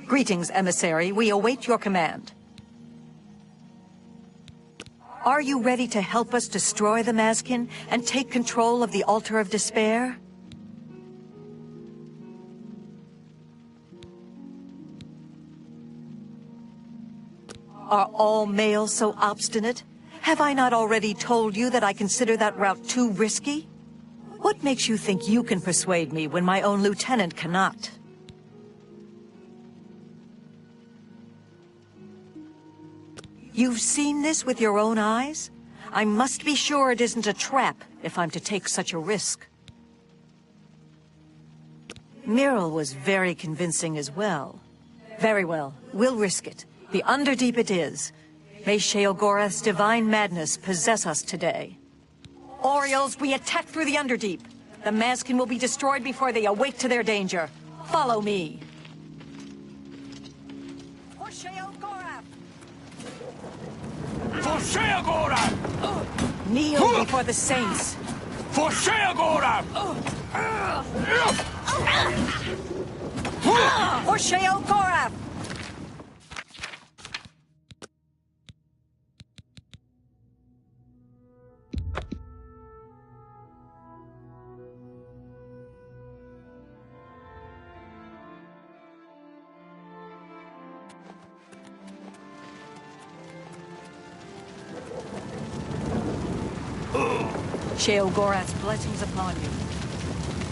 Greetings, emissary. We await your command. Are you ready to help us destroy the Mazkin and take control of the Altar of Despair? Are all males so obstinate? Have I not already told you that I consider that route too risky? What makes you think you can persuade me when my own lieutenant cannot? You've seen this with your own eyes? I must be sure it isn't a trap if I'm to take such a risk. Myrrel was very convincing as well. Very well, we'll risk it. The Underdeep it is. May Sheogorath's divine madness possess us today. Orioles, we attack through the Underdeep. The Mazkin will be destroyed before they awake to their danger. Follow me. For Sheogorath! For Sheogorath! Kneel before the saints. For Sheogorath! For Sheogorath! Sheogorath's blessings upon you.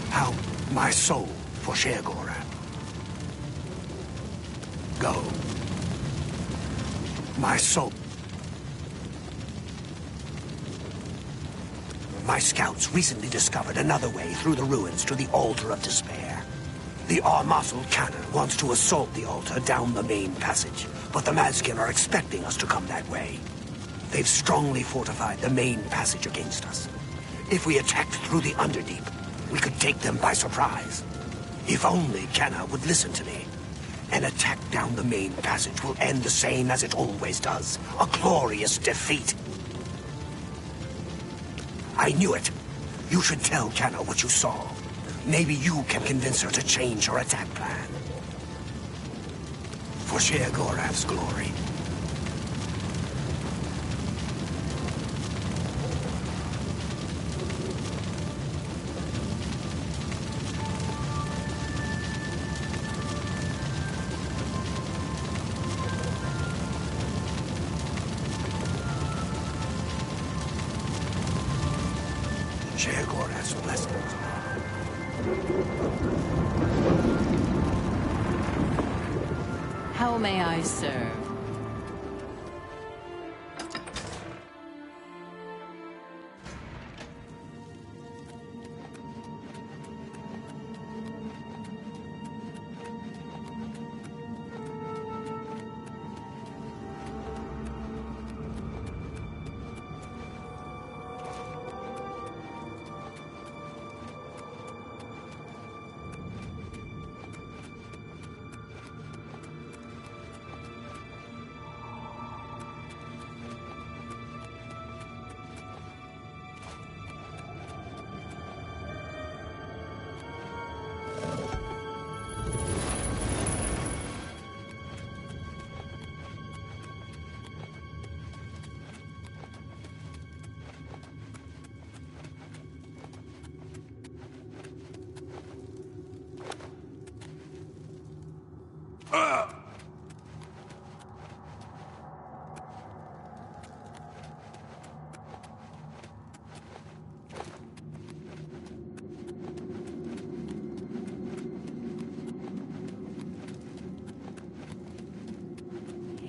How my soul for Sheogorath. Go. My soul. My scouts recently discovered another way through the ruins to the Altar of Despair. The Armasul cannon wants to assault the altar down the main passage, but the Mazkin are expecting us to come that way. They've strongly fortified the main passage against us. If we attacked through the Underdeep, we could take them by surprise. If only Kenna would listen to me. An attack down the main passage will end the same as it always does. A glorious defeat. I knew it. You should tell Kenna what you saw. Maybe you can convince her to change her attack plan. For Sheogorath's glory. Sheogorath's blessings. How may I serve?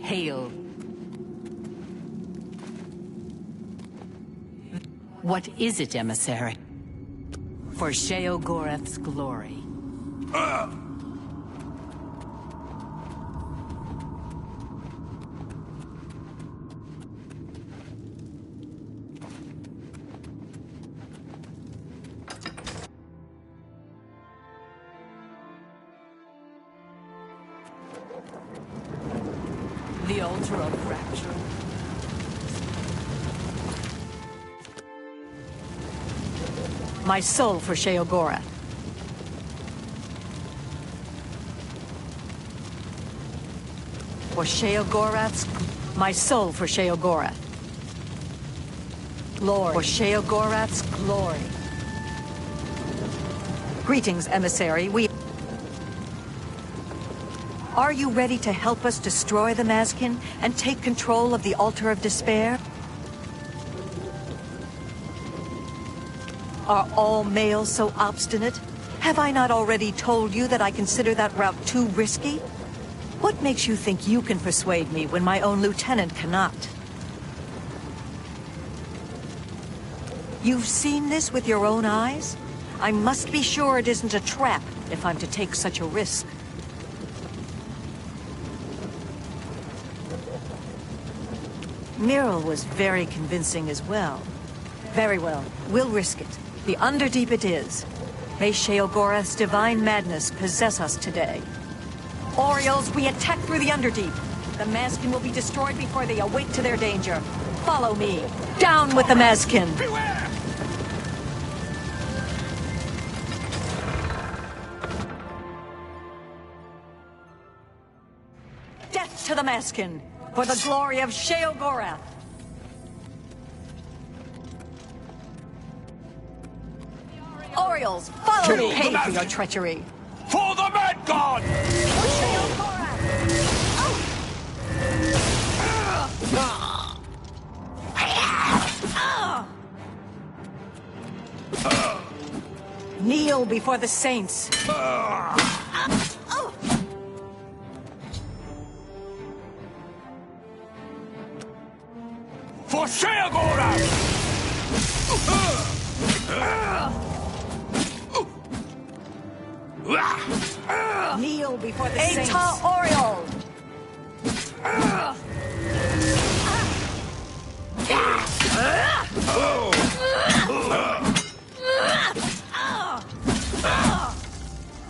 Hail. What is it, emissary? For Sheogorath's glory. The altar of rapture. My soul for Sheogorath. For Sheogorath's... My soul for Sheogorath. Lord, for Sheogorath's glory. Greetings, emissary. Are you ready to help us destroy the Mazkin and take control of the Altar of Despair? Are all males so obstinate? Have I not already told you that I consider that route too risky? What makes you think you can persuade me when my own lieutenant cannot? You've seen this with your own eyes? I must be sure it isn't a trap if I'm to take such a risk. Myrrel was very convincing as well. Very well, we'll risk it. The Underdeep it is. May Sheogorath's divine madness possess us today. Orioles, we attack through the Underdeep. The Mazkin will be destroyed before they awake to their danger. Follow me. Down with the Mazkin! Beware! Death to the Mazkin! For the glory of Sheogorath! Orioles, follow me! Pay for your treachery! For the Mad God! For Sheogorath! Kneel before the saints! For Sheogorath! Kneel before the saints! Eta Oriole!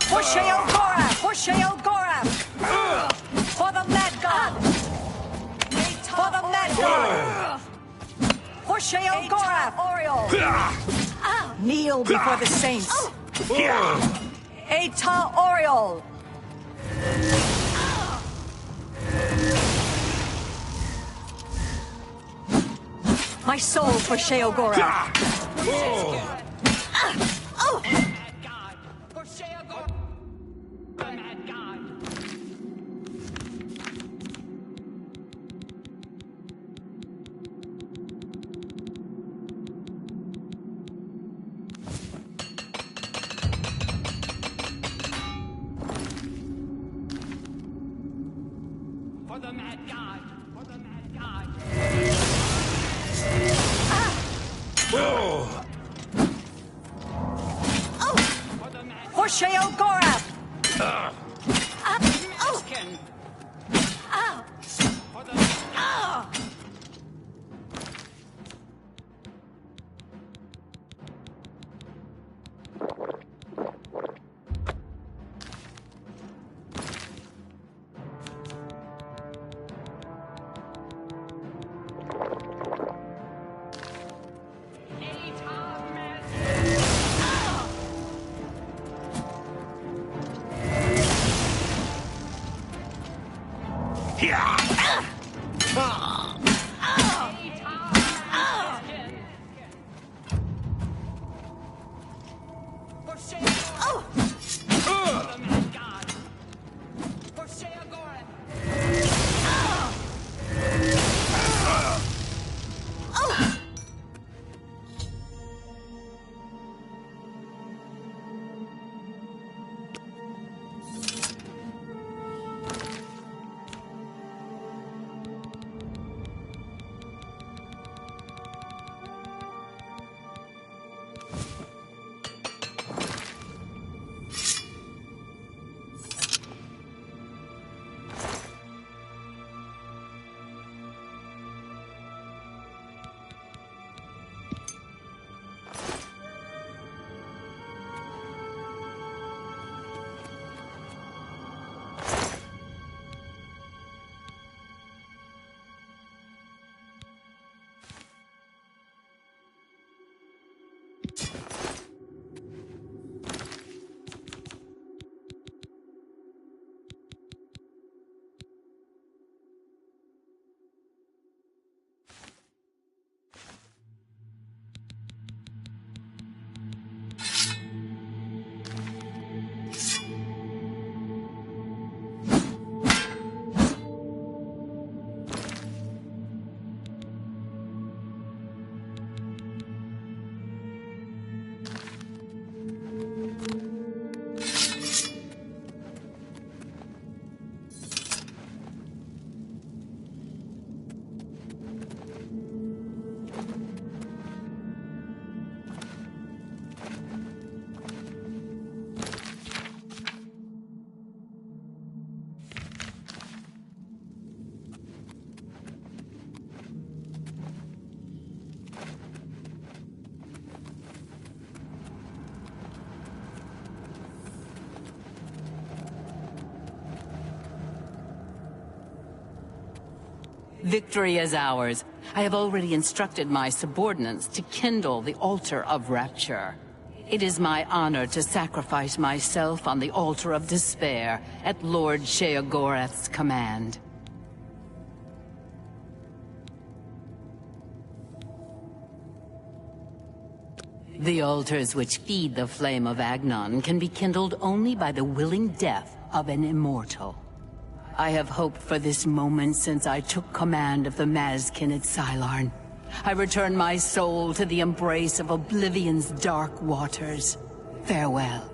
For Sheogorath! For Sheogorath! For the Mad God! For the Mad God! For Sheogorath! Oriole! Kneel before the saints! Eta Oriole! My soul for Sheogorath! For the Mad God! For the Mad God! For Sheogorath! For Sheogorath! For the Mad God! For Sheogorath! Victory is ours. I have already instructed my subordinates to kindle the altar of rapture. It is my honor to sacrifice myself on the altar of despair at Lord Sheogorath's command. The altars which feed the flame of Agnon can be kindled only by the willing death of an immortal. I have hoped for this moment since I took command of the Mazkin at Sylarn. I return my soul to the embrace of Oblivion's dark waters. Farewell.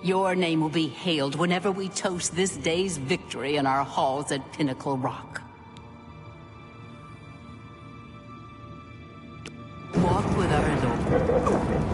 Your name will be hailed whenever we toast this day's victory in our halls at Pinnacle Rock. Walk with our Lord.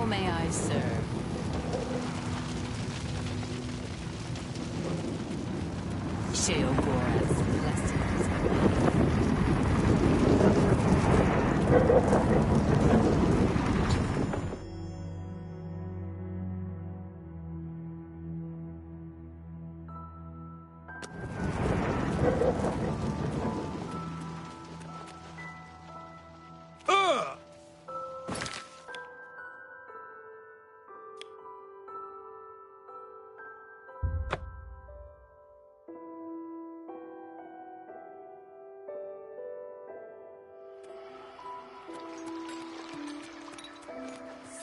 may I serve? Sheogorath's blessings.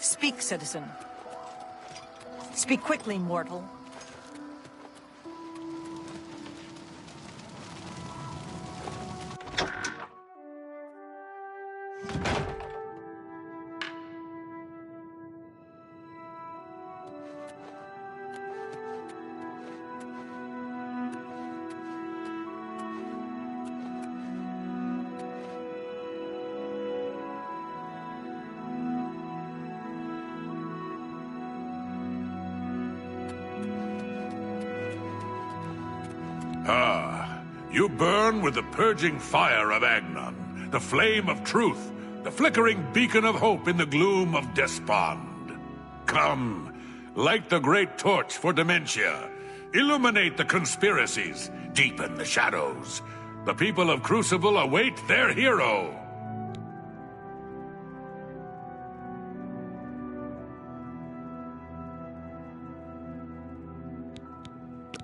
Speak, citizen. Speak quickly, mortal. You burn with the purging fire of Agnon, the flame of truth, the flickering beacon of hope in the gloom of despond. Come, light the great torch for dementia, illuminate the conspiracies, deepen the shadows. The people of Crucible await their hero.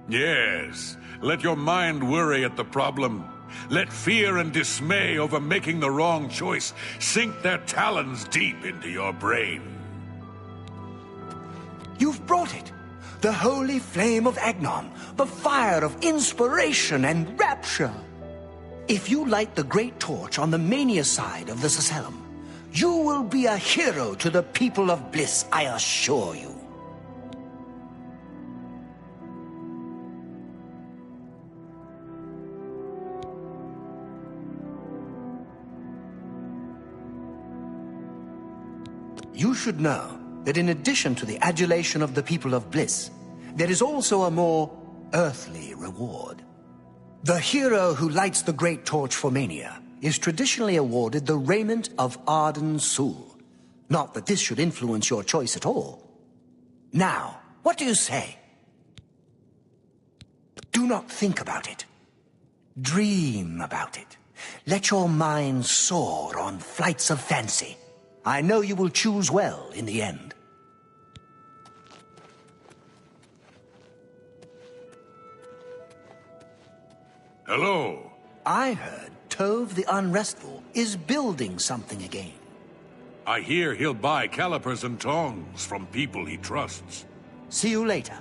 Yes, let your mind worry at the problem. Let fear and dismay over making the wrong choice sink their talons deep into your brain. You've brought it. The holy flame of Agnon, the fire of inspiration and rapture. If you light the great torch on the mania side of the Sacellum, you will be a hero to the people of Bliss, I assure you. You should know that in addition to the adulation of the people of Bliss, there is also a more earthly reward. The hero who lights the great torch for Mania is traditionally awarded the raiment of Arden Sul. Not that this should influence your choice at all. Now, what do you say? Do not think about it. Dream about it. Let your mind soar on flights of fancy. I know you will choose well in the end. Hello. I heard Tove the Unrestful is building something again. I hear he'll buy calipers and tongs from people he trusts. See you later.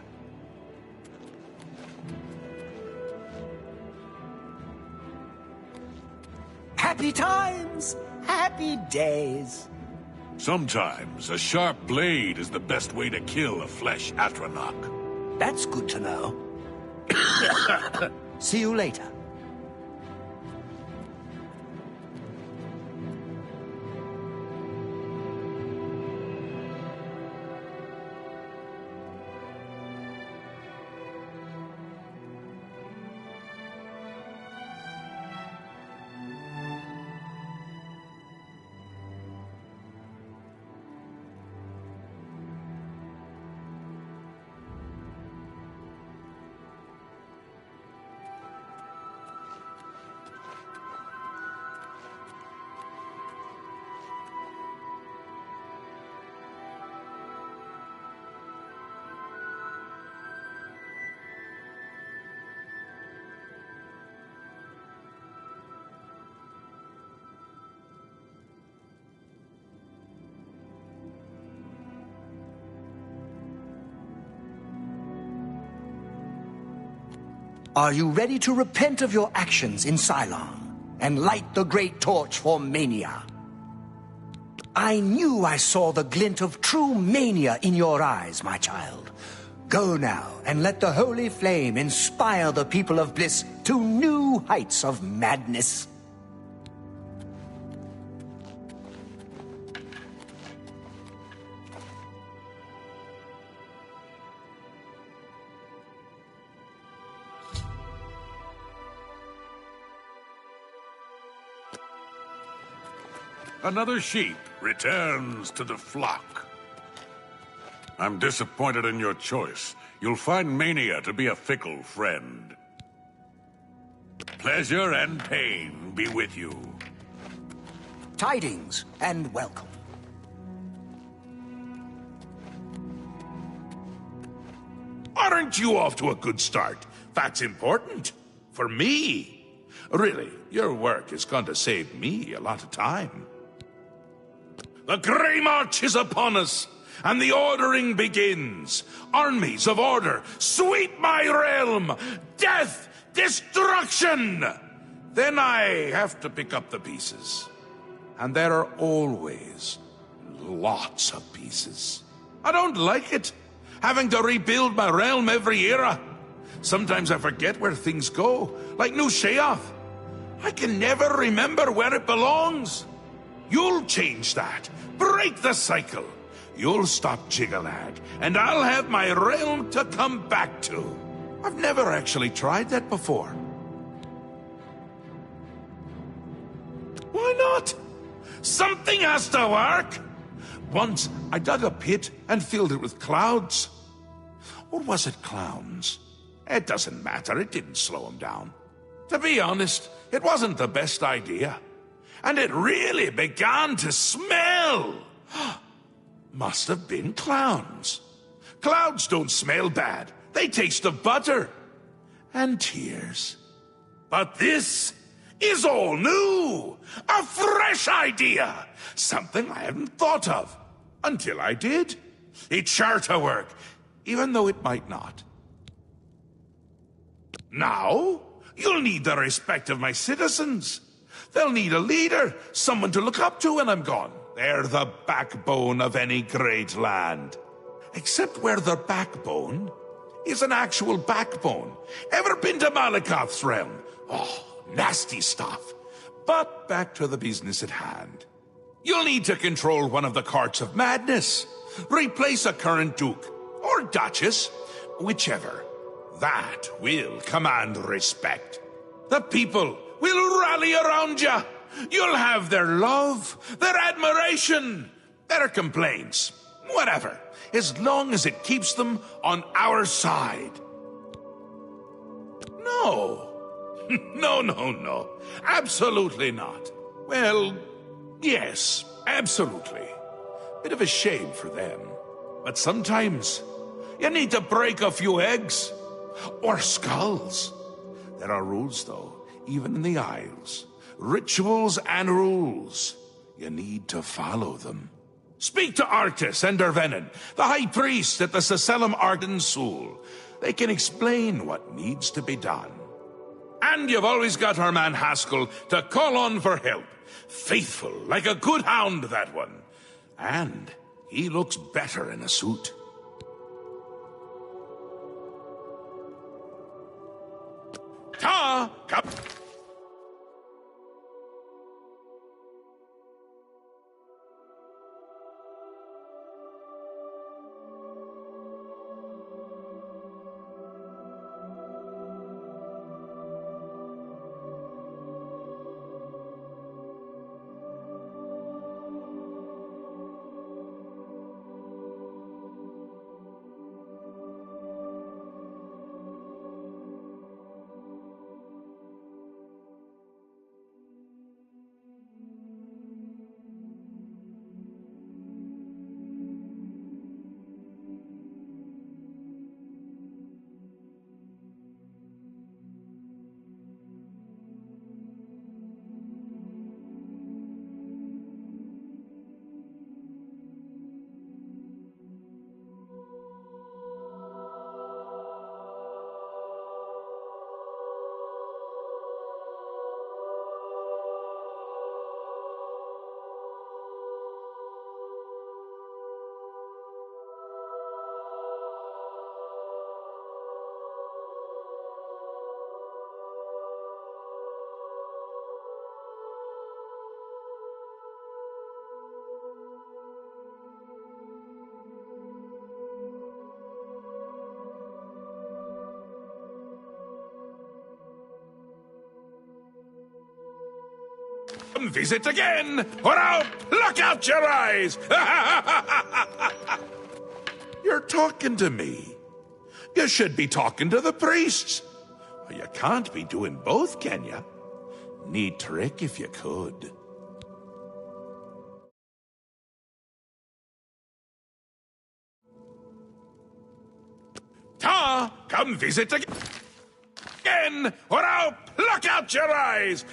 Happy times! Happy days! Sometimes a sharp blade is the best way to kill a flesh Atronach. That's good to know. See you later. Are you ready to repent of your actions in Cylon and light the great torch for Mania? I knew I saw the glint of true mania in your eyes, my child. Go now and let the holy flame inspire the people of Bliss to new heights of madness. Another sheep returns to the flock. I'm disappointed in your choice. You'll find mania to be a fickle friend. Pleasure and pain be with you. Tidings and welcome. Aren't you off to a good start? That's important. For me. Really, your work is going to save me a lot of time. The Grey March is upon us, and the ordering begins. Armies of order, sweep my realm! Death! Destruction! Then I have to pick up the pieces. And there are always lots of pieces. I don't like it, having to rebuild my realm every era. Sometimes I forget where things go, like New Sheoth. I can never remember where it belongs. You'll change that. Break the cycle. You'll stop Jiggalag, and I'll have my realm to come back to. I've never actually tried that before. Why not? Something has to work. Once, I dug a pit and filled it with clouds. Or was it clowns? It doesn't matter, it didn't slow him down. To be honest, it wasn't the best idea. And it really began to smell. Must have been clowns. Clouds don't smell bad. They taste of butter. And tears. But this is all new. A fresh idea. Something I hadn't thought of. Until I did. It's sure to work, even though it might not. Now, you'll need the respect of my citizens. They'll need a leader, someone to look up to when I'm gone. They're the backbone of any great land. Except where the backbone is an actual backbone. Ever been to Malakoth's realm? Oh, nasty stuff. But back to the business at hand. You'll need to control one of the courts of madness. Replace a current duke, or duchess, whichever. That will command respect. The people will rally around you. You'll have their love, their admiration, their complaints, whatever, as long as it keeps them on our side. No. No. Absolutely not. Well, yes, absolutely. Bit of a shame for them. But sometimes you need to break a few eggs. Or skulls. There are rules, though, even in the Isles. Rituals and rules. You need to follow them. Speak to Arctis and Dervenin, the High Priest at the Sacellum Arden Sul. They can explain what needs to be done. And you've always got our man Haskell to call on for help. Faithful, like a good hound, that one. And he looks better in a suit. Come. come visit again, or I'll pluck out your eyes! You're talking to me. You should be talking to the priests. You can't be doing both, can you? Neat trick if you could. Ta, come visit again, or I'll pluck out your eyes!